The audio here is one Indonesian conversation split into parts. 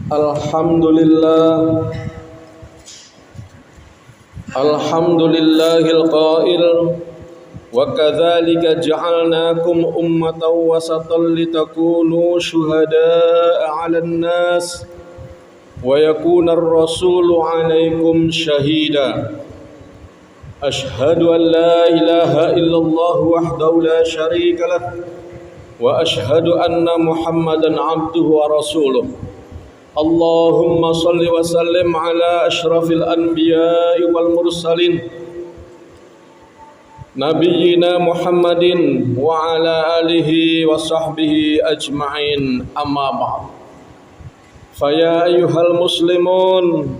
Alhamdulillah, alhamdulillahil qail wa kadzalika ja'alnakum ummatan wasatan litakunu syuhada'a 'alan nas wa yakuna ar-rasulu 'alaikum syahida. Ashhadu an la ilaha illallah wahdahu la syarika lah wa ashhadu anna Muhammadan 'abduhu wa rasuluh. Allahumma salli wa sallim ala ashrafil anbiya'i wal mursalin Nabiyyina Muhammadin wa ala alihi wa sahbihi ajma'in, amma ba'd. Faya ayyuhal muslimun,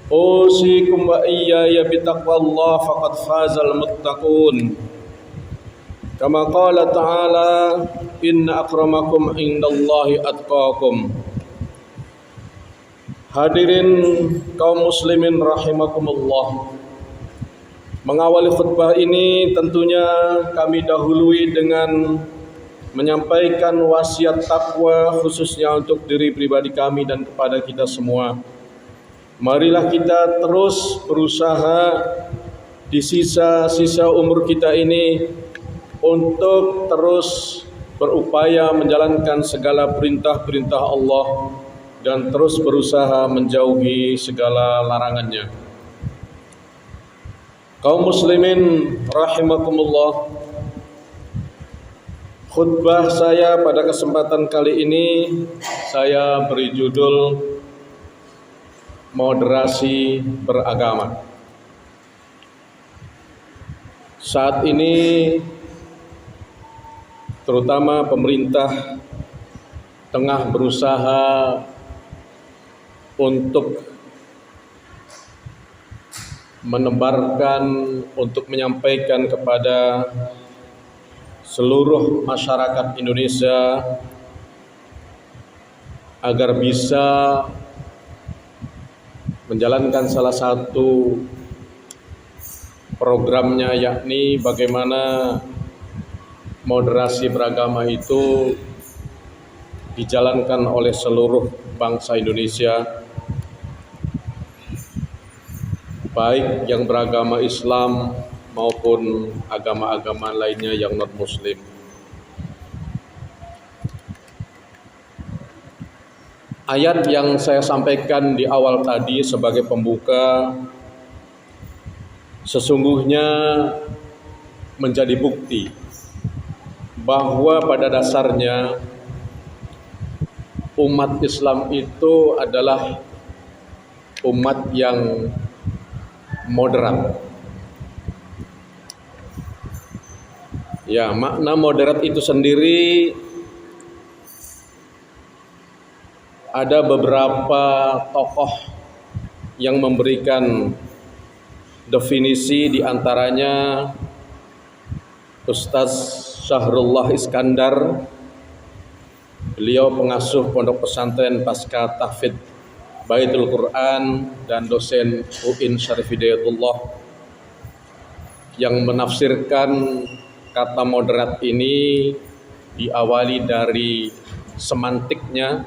usikum wa iyaya bitaqwallah faqad fazal muttaqun. Kama qala ta'ala, inna akramakum indallahi atqakum. Hadirin kaum muslimin rahimakumullah. Mengawali khutbah ini tentunya kami dahului dengan menyampaikan wasiat takwa khususnya untuk diri pribadi kami dan kepada kita semua. Marilah kita terus berusaha di sisa-sisa umur kita ini untuk terus berupaya menjalankan segala perintah-perintah Allah dan terus berusaha menjauhi segala larangannya. Kaum muslimin rahimakumullah, khutbah saya pada kesempatan kali ini saya beri judul Moderasi Beragama. Saat ini terutama pemerintah tengah berusaha untuk menebarkan, untuk menyampaikan kepada seluruh masyarakat Indonesia agar bisa menjalankan salah satu programnya, yakni bagaimana moderasi beragama itu dijalankan oleh seluruh bangsa Indonesia, baik yang beragama Islam maupun agama-agama lainnya yang non-Muslim. Ayat yang saya sampaikan di awal tadi sebagai pembuka sesungguhnya menjadi bukti bahwa pada dasarnya umat Islam itu adalah umat yang moderat. Ya, makna moderat itu sendiri ada beberapa tokoh yang memberikan definisi, di antaranya Ustaz Syahrullah Iskandar. Beliau pengasuh Pondok Pesantren Pasca Tahfidz Baitul Quran dan dosen UIN Syarif Hidayatullah, yang menafsirkan kata moderat ini diawali dari semantiknya,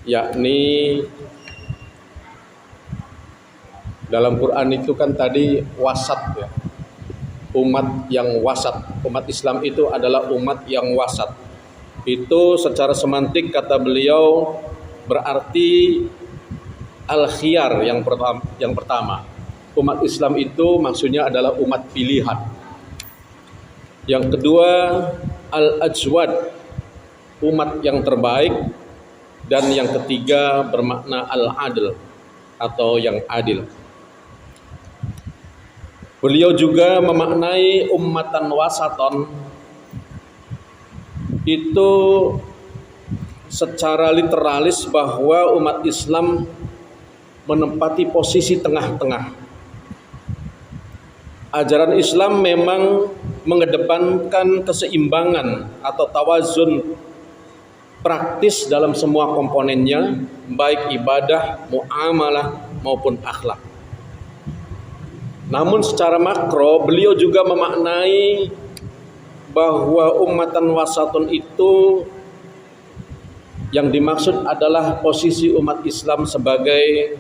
yakni dalam Quran itu kan tadi wasat, ya, umat yang wasat. Umat Islam itu adalah umat yang wasat. Itu secara semantik kata beliau berarti al-khiyar yang pertama. Umat Islam itu maksudnya adalah umat pilihan. Yang kedua, al-ajwad, umat yang terbaik. Dan yang ketiga bermakna al-adl atau yang adil. Beliau juga memaknai ummatan wasaton itu secara literalis bahwa umat Islam menempati posisi tengah-tengah. Ajaran Islam memang mengedepankan keseimbangan atau tawazun praktis dalam semua komponennya, baik ibadah, muamalah maupun akhlak. Namun secara makro beliau juga memaknai bahwa ummatan wasatun itu Yang dimaksud adalah posisi umat Islam sebagai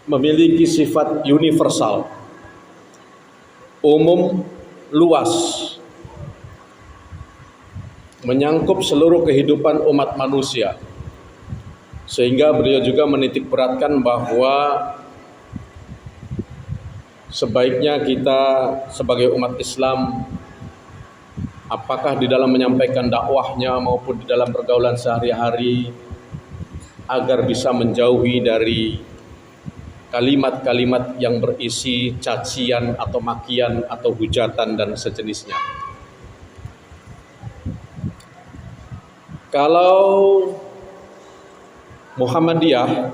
memiliki sifat universal, umum, luas, menyangkup seluruh kehidupan umat manusia. Sehingga beliau juga menitik beratkan bahwa sebaiknya kita sebagai umat Islam, apakah di dalam menyampaikan dakwahnya maupun di dalam pergaulan sehari-hari, agar bisa menjauhi dari kalimat-kalimat yang berisi cacian atau makian atau hujatan dan sejenisnya. Kalau Muhammadiyah,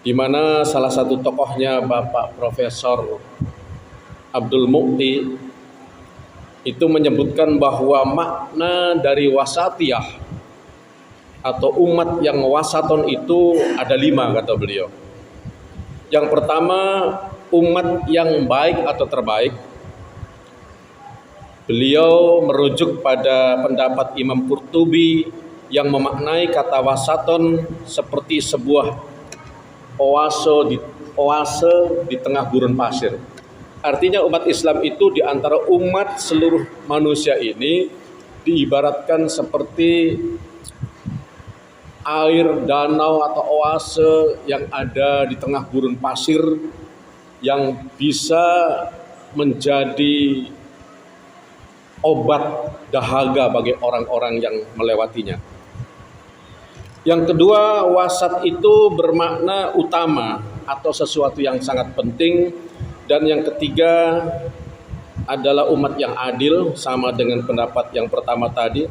di mana salah satu tokohnya Bapak Profesor Abdul Muqti itu menyebutkan bahwa makna dari wasatiyah atau umat yang wasaton itu ada 5, kata beliau. Yang pertama, umat yang baik atau terbaik. Beliau merujuk pada pendapat Imam Qurtubi yang memaknai kata wasaton seperti sebuah oase di tengah gurun pasir. Artinya umat Islam itu di antara umat seluruh manusia ini diibaratkan seperti air danau atau oase yang ada di tengah gurun pasir yang bisa menjadi obat dahaga bagi orang-orang yang melewatinya. Yang kedua, wasat itu bermakna utama atau sesuatu yang sangat penting. Dan yang ketiga adalah umat yang adil, sama dengan pendapat yang pertama tadi.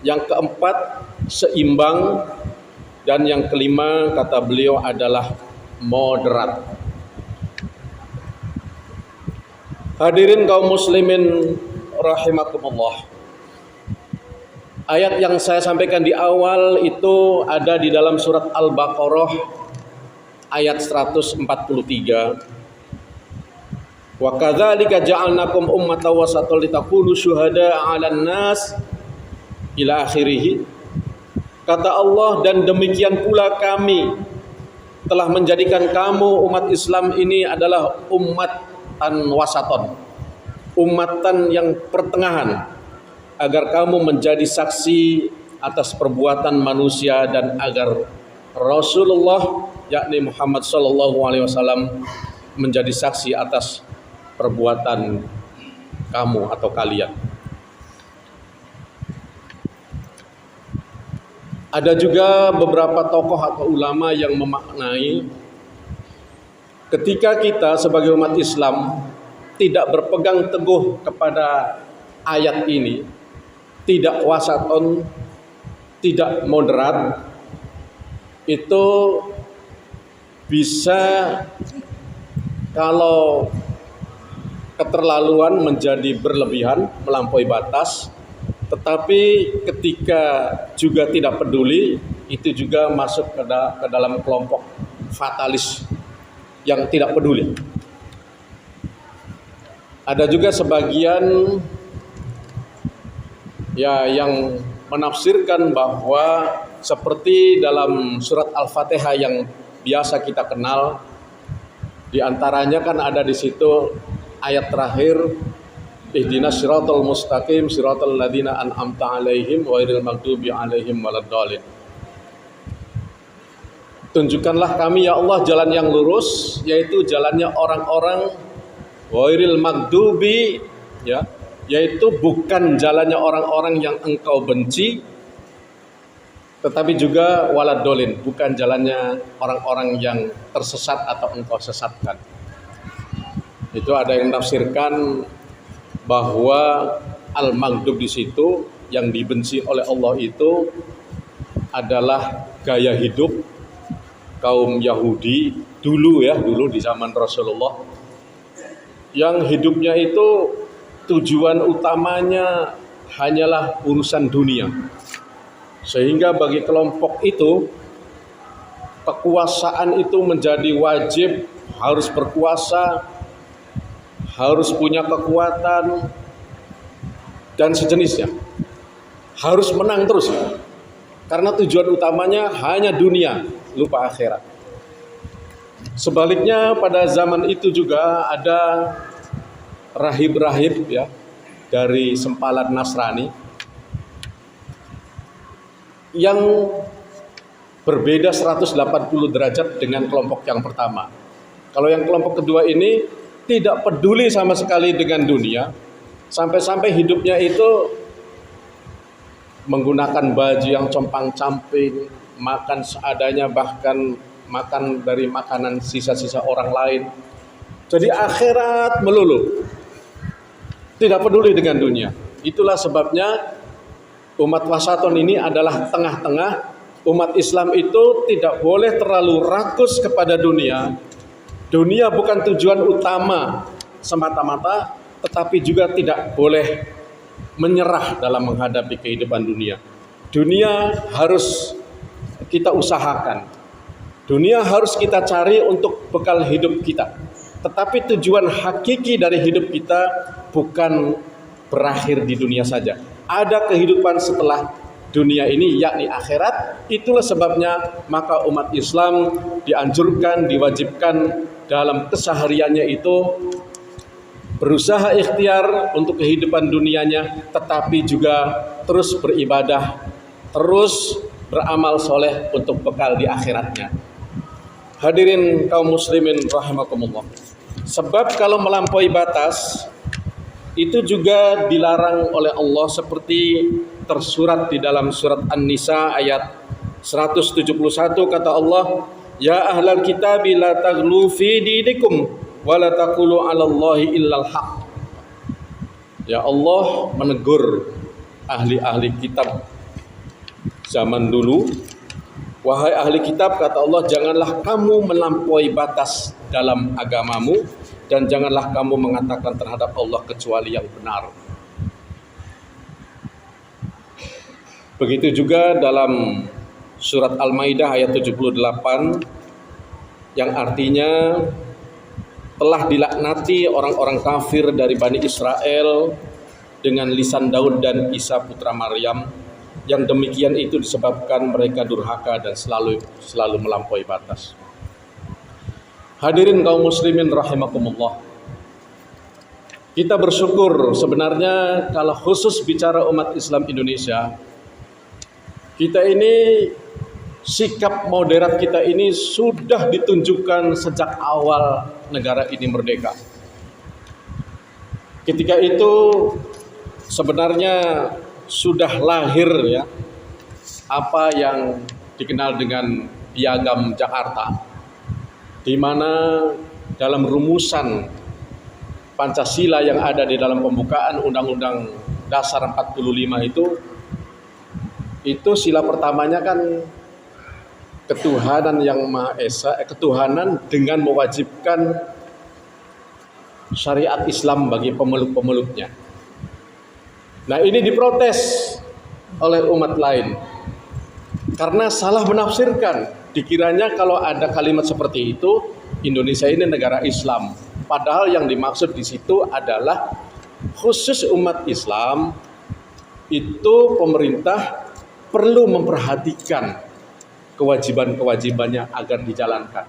Yang keempat, seimbang. Dan yang kelima, kata beliau, adalah moderat. Hadirin kaum muslimin rahimakumullah. Ayat yang saya sampaikan di awal itu ada di dalam surat Al-Baqarah ayat 143. Wa kadzalika ja'alnakum ummatan wasatan litakunu syuhada'a 'alan nas ila akhirih. Kata Allah, dan demikian pula kami telah menjadikan kamu umat Islam ini adalah ummatan wasaton, ummatan yang pertengahan, agar kamu menjadi saksi atas perbuatan manusia dan agar Rasulullah yakni Muhammad sallallahu alaihi wasallam menjadi saksi atas perbuatan kamu atau kalian. Ada juga beberapa tokoh atau ulama yang memaknai ketika kita sebagai umat Islam tidak berpegang teguh kepada ayat ini, tidak wasaton, tidak moderat, itu bisa kalau keterlaluan menjadi berlebihan, melampaui batas. Tetapi ketika juga tidak peduli, itu juga masuk ke dalam kelompok fatalis yang tidak peduli. Ada juga sebagian yang menafsirkan bahwa seperti dalam surat Al-Fatihah yang biasa kita kenal, di antaranya kan ada di situ ayat terakhir, ihdinas siratal mustaqim siratal ladzina an'amta 'alaihim ghairil maghdubi 'alaihim waladdallin. Tunjukkanlah kami ya Allah jalan yang lurus, yaitu jalannya orang-orang ghairil maghdubi, ya, yaitu bukan jalannya orang-orang yang engkau benci, tetapi juga waladdallin, bukan jalannya orang-orang yang tersesat atau engkau sesatkan. Itu ada yang menafsirkan bahwa al-maghdub di situ yang dibenci oleh Allah itu adalah gaya hidup kaum Yahudi dulu di zaman Rasulullah, yang hidupnya itu tujuan utamanya hanyalah urusan dunia. Sehingga bagi kelompok itu kekuasaan itu menjadi wajib, harus berkuasa, harus punya kekuatan dan sejenisnya. harus menang terus. Karena tujuan utamanya hanya dunia, lupa akhirat. Sebaliknya pada zaman itu juga ada rahib-rahib ya dari sempalan Nasrani yang berbeda 180 derajat dengan kelompok yang pertama. Kalau yang kelompok kedua ini tidak peduli sama sekali dengan dunia, sampai-sampai hidupnya itu menggunakan baju yang compang-camping, makan seadanya, bahkan makan dari makanan sisa-sisa orang lain. Jadi akhirat melulu, tidak peduli dengan dunia. Itulah sebabnya umat wasaton ini adalah tengah-tengah. Umat Islam itu tidak boleh terlalu rakus kepada dunia. Dunia bukan tujuan utama semata-mata, tetapi juga tidak boleh menyerah dalam menghadapi kehidupan dunia. Dunia harus kita usahakan. Dunia harus kita cari untuk bekal hidup kita. Tetapi tujuan hakiki dari hidup kita bukan berakhir di dunia saja. Ada kehidupan setelah dunia ini, yakni akhirat. Itulah sebabnya maka umat Islam dianjurkan, diwajibkan dalam kesehariannya itu berusaha ikhtiar untuk kehidupan dunianya, tetapi juga terus beribadah, terus beramal soleh untuk bekal di akhiratnya. Hadirin kaum muslimin rahimakumullah. Sebab kalau melampaui batas itu juga dilarang oleh Allah, seperti tersurat di dalam surat An-Nisa ayat 171, kata Allah, ya ahlal kitab la taghlu fi dinikum wala taqulu 'alallahi illal haq. Ya Allah menegur ahli-ahli kitab zaman dulu, wahai ahli kitab, kata Allah, janganlah kamu melampaui batas dalam agamamu dan janganlah kamu mengatakan terhadap Allah kecuali yang benar. Begitu juga dalam surat Al-Maidah ayat 78 yang artinya telah dilaknati orang-orang kafir dari Bani Israel dengan lisan Daud dan Isa putra Maryam, yang demikian itu disebabkan mereka durhaka dan selalu melampaui batas. Hadirin kaum muslimin rahimakumullah. Kita bersyukur sebenarnya kalau khusus bicara umat Islam Indonesia, kita ini sikap moderat kita ini sudah ditunjukkan sejak awal negara ini merdeka. Ketika itu sebenarnya sudah lahir ya apa yang dikenal dengan Piagam Jakarta, di mana dalam rumusan Pancasila yang ada di dalam pembukaan Undang-Undang Dasar 45 itu sila pertamanya kan ketuhanan yang Maha Esa, ketuhanan dengan mewajibkan syariat Islam bagi pemeluk-pemeluknya. Nah, ini diprotes oleh umat lain karena salah menafsirkan. Dikiranya kalau ada kalimat seperti itu, Indonesia ini negara Islam. Padahal yang dimaksud di situ adalah khusus umat Islam itu pemerintah perlu memperhatikan kewajiban-kewajibannya agar dijalankan.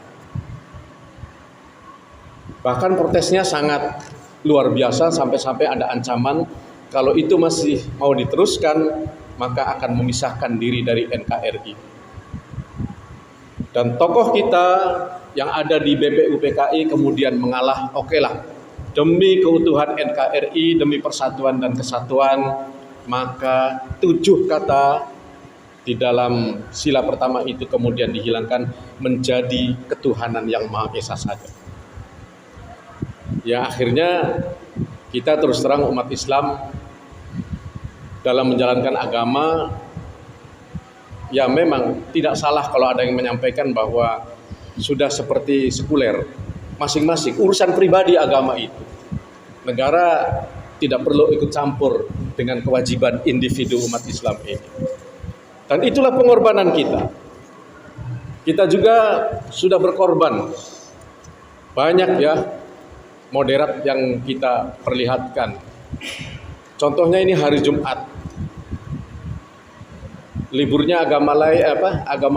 Bahkan protesnya sangat luar biasa, sampai-sampai ada ancaman kalau itu masih mau diteruskan maka akan memisahkan diri dari NKRI. Dan tokoh kita yang ada di BPUPKI kemudian mengalah, okelah, demi keutuhan NKRI, demi persatuan dan kesatuan, maka 7 kata di dalam sila pertama itu kemudian dihilangkan menjadi ketuhanan yang Maha Esa saja. Ya akhirnya kita terus terang umat Islam dalam menjalankan agama, ya memang tidak salah kalau ada yang menyampaikan bahwa sudah seperti sekuler, masing-masing urusan pribadi agama itu. Negara tidak perlu ikut campur dengan kewajiban individu umat Islam ini. Dan itulah pengorbanan kita. Kita juga sudah berkorban. Banyak ya moderat yang kita perlihatkan. Contohnya ini hari Jumat. Liburnya agama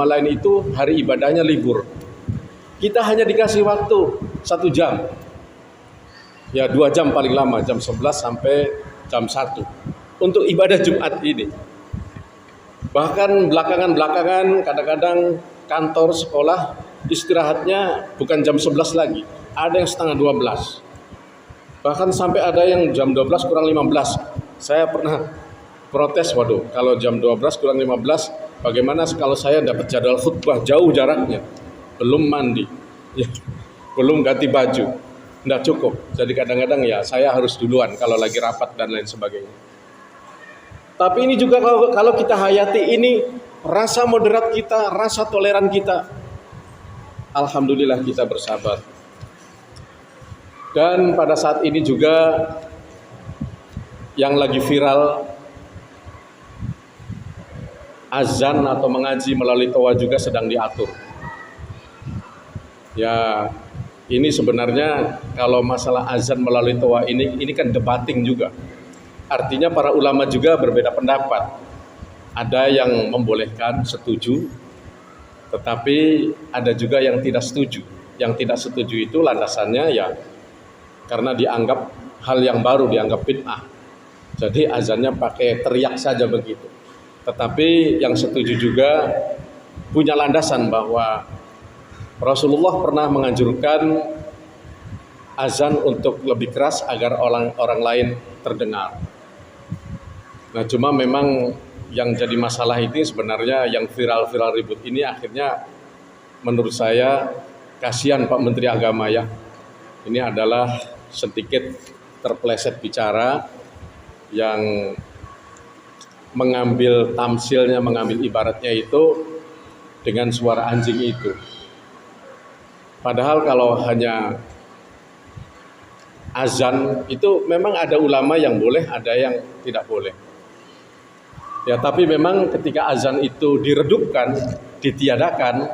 lain itu hari ibadahnya libur. Kita hanya dikasih waktu 1 jam. Ya 2 jam paling lama, jam 11 sampai jam 1 untuk ibadah Jumat ini. Bahkan belakangan kadang-kadang kantor sekolah istirahatnya bukan jam 11 lagi, ada yang setengah 12. Bahkan sampai ada yang jam 12 kurang 15. Saya pernah protes, waduh, kalau jam 12 kurang 15, bagaimana kalau saya dapat jadwal khutbah jauh jaraknya, belum mandi, ya, belum ganti baju, tidak cukup. Jadi kadang-kadang ya saya harus duluan kalau lagi rapat dan lain sebagainya. Tapi ini juga kalau kita hayati ini rasa moderat kita, rasa toleran kita, alhamdulillah kita bersabar. Dan pada saat ini juga yang lagi viral azan atau mengaji melalui toa juga sedang diatur. Ya, ini sebenarnya kalau masalah azan melalui toa ini kan debating juga. Artinya para ulama juga berbeda pendapat. Ada yang membolehkan, setuju, tetapi ada juga yang tidak setuju. Yang tidak setuju itu landasannya ya karena dianggap hal yang baru, dianggap bid'ah. Jadi azannya pakai teriak saja begitu. Tetapi yang setuju juga punya landasan bahwa Rasulullah pernah menganjurkan azan untuk lebih keras agar orang lain terdengar. Nah, cuma memang yang jadi masalah ini sebenarnya yang viral-viral ribut ini akhirnya menurut saya kasihan Pak Menteri Agama ya. Ini adalah sedikit terpeleset bicara yang mengambil tamsilnya, mengambil ibaratnya itu dengan suara anjing itu. Padahal kalau hanya azan itu memang ada ulama yang boleh, ada yang tidak boleh. Ya, tapi memang ketika azan itu diredupkan, ditiadakan,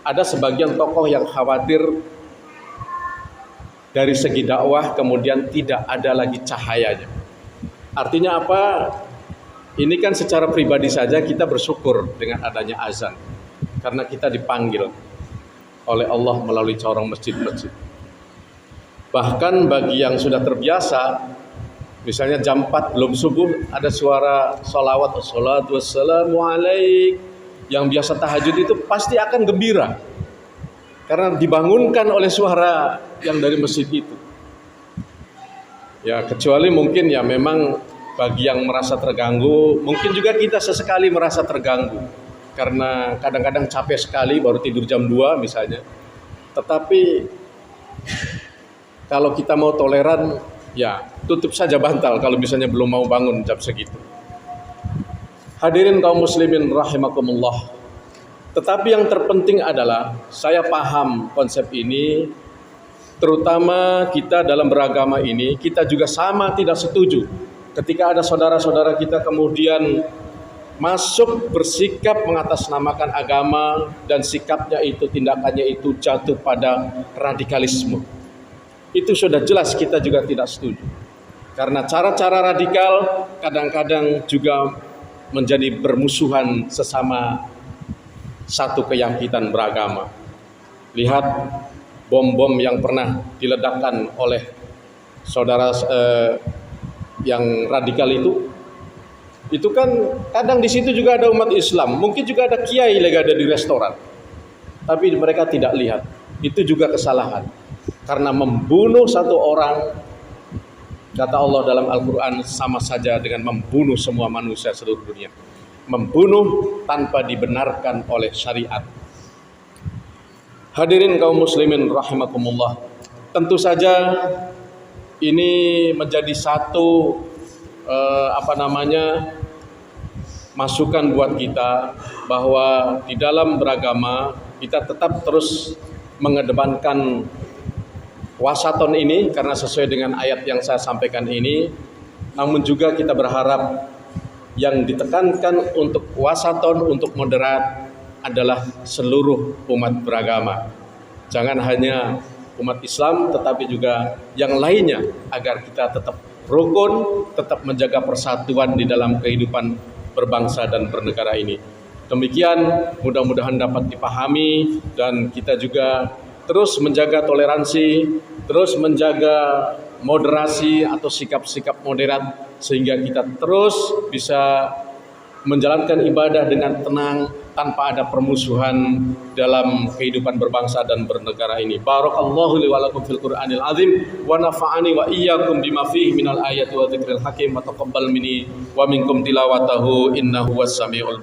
ada sebagian tokoh yang khawatir dari segi dakwah kemudian tidak ada lagi cahayanya. Artinya apa? Ini kan secara pribadi saja kita bersyukur dengan adanya azan, karena kita dipanggil oleh Allah melalui corong masjid-masjid. Bahkan bagi yang sudah terbiasa, misalnya jam 4 belum subuh ada suara sholawat, wassalatu wassalamu alaik, yang biasa tahajud itu pasti akan gembira karena dibangunkan oleh suara yang dari masjid itu. Ya, kecuali mungkin ya memang bagi yang merasa terganggu, mungkin juga kita sesekali merasa terganggu karena kadang-kadang capek sekali baru tidur jam 2 misalnya. Tetapi kalau kita mau toleran, ya tutup saja bantal kalau misalnya belum mau bangun jam segitu. Hadirin kaum muslimin rahimakumullah. Tetapi yang terpenting adalah saya paham konsep ini, terutama kita dalam beragama ini, kita juga sama tidak setuju ketika ada saudara-saudara kita kemudian masuk bersikap mengatasnamakan agama dan sikapnya itu, tindakannya itu jatuh pada radikalisme. Itu sudah jelas kita juga tidak setuju. Karena cara-cara radikal kadang-kadang juga menjadi bermusuhan sesama satu keyakinan beragama. Lihat bom-bom yang pernah diledakkan oleh saudara yang radikal itu kan kadang di situ juga ada umat Islam, mungkin juga ada kiai lagi ada di restoran, tapi mereka tidak lihat. Itu juga kesalahan, karena membunuh satu orang, kata Allah dalam Al-Quran, sama saja dengan membunuh semua manusia seluruh dunia. Membunuh tanpa dibenarkan oleh syariat. Hadirin kaum muslimin rahimakumullah. Tentu saja ini menjadi satu masukan buat kita bahwa di dalam beragama kita tetap terus mengedepankan wasaton ini karena sesuai dengan ayat yang saya sampaikan ini. Namun juga kita berharap yang ditekankan untuk wasaton, untuk moderat adalah seluruh umat beragama. Jangan hanya umat Islam tetapi juga yang lainnya, agar kita tetap rukun, tetap menjaga persatuan di dalam kehidupan berbangsa dan bernegara ini. Demikian mudah-mudahan dapat dipahami dan kita juga terus menjaga toleransi, terus menjaga moderasi atau sikap-sikap moderat sehingga kita terus bisa menjalankan ibadah dengan tenang tanpa ada permusuhan dalam kehidupan berbangsa dan bernegara ini. Barakallahu li wa lakum fil Qur'anil azim wa nafa'ani wa iyyakum bima fihi minal ayati wa dzikril hakim wa taqabbal minni wa minkum tilawatahu innahu was samiul